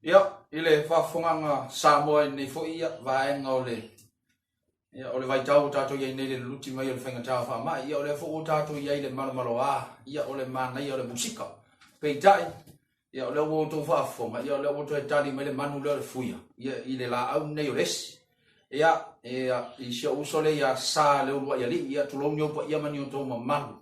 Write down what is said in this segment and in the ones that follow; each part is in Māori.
Ia, ile whawhunganga Samoa nei fo ia vaenga o le vai tau tātou iai nei le luti mai o le whainga tāwa whamai, ia o le fo o tātou iai le malo ia o le mana ia o le musika. Peitai, ia o le o tō whawhunga, ia o le o tō e tali mai le manu leo le fuia, ia i le la au nei o lesi. Ia, i sia usole ia sa leo lua ia li, ia tulongi opa ia mani o tō manu.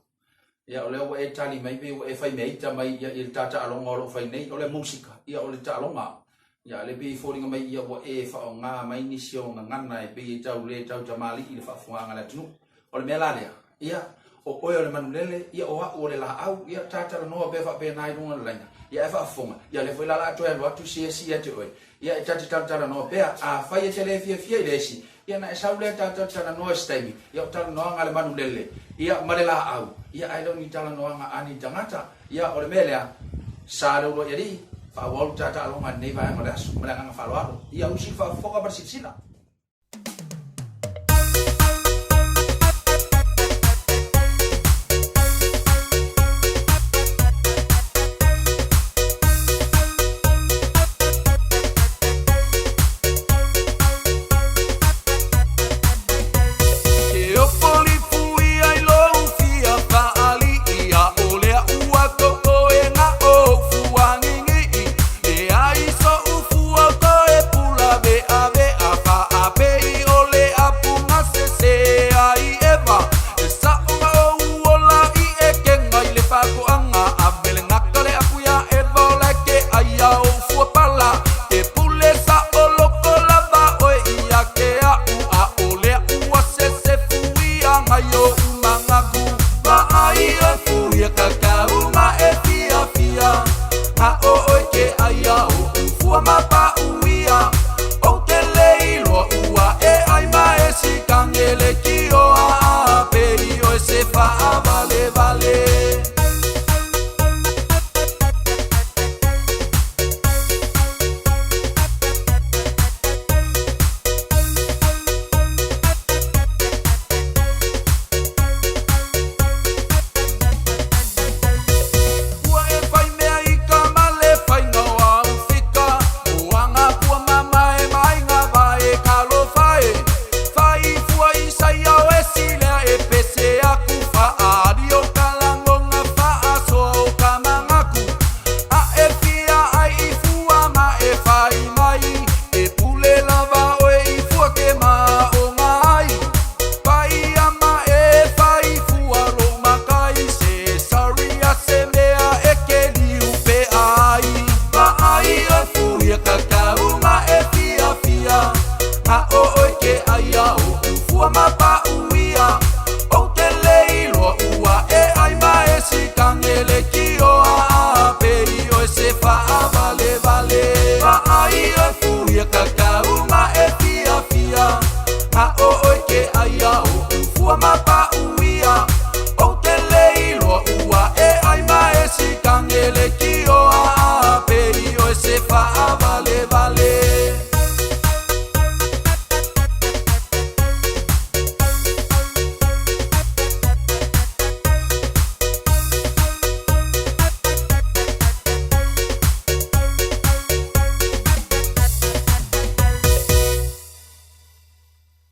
Ia o le o e tali mai pe o e whai meita mai ia i le tata alonga o lo whai nei, o le musika, ia o le ta alonga. Ia le pe fōringa mai ia o e whao ngā mai nisi o ngā ngana e pe i tau le tau tamali i le whaafunga le tunu. O le mea lalea, ia o oe o le manulele, ia o o le la au, ia tata la noa befa pe nai runga le laina. Ia e whaafunga, ia le whai la atu e watu si ate oe. Ia e tata tata noa pea, a whai e te le fia i lesi. Ia na e sau le tata tata noa staimi, ia o tala noa ngā le manulele. Ia ma le la au, ia ai lau ni tala noa ngā ani tangata. Ia o le mea lea, sa le uro ia rii. Fawal tata alonga nei vai malas melanga falo ia usi fa foka bersisina. Pala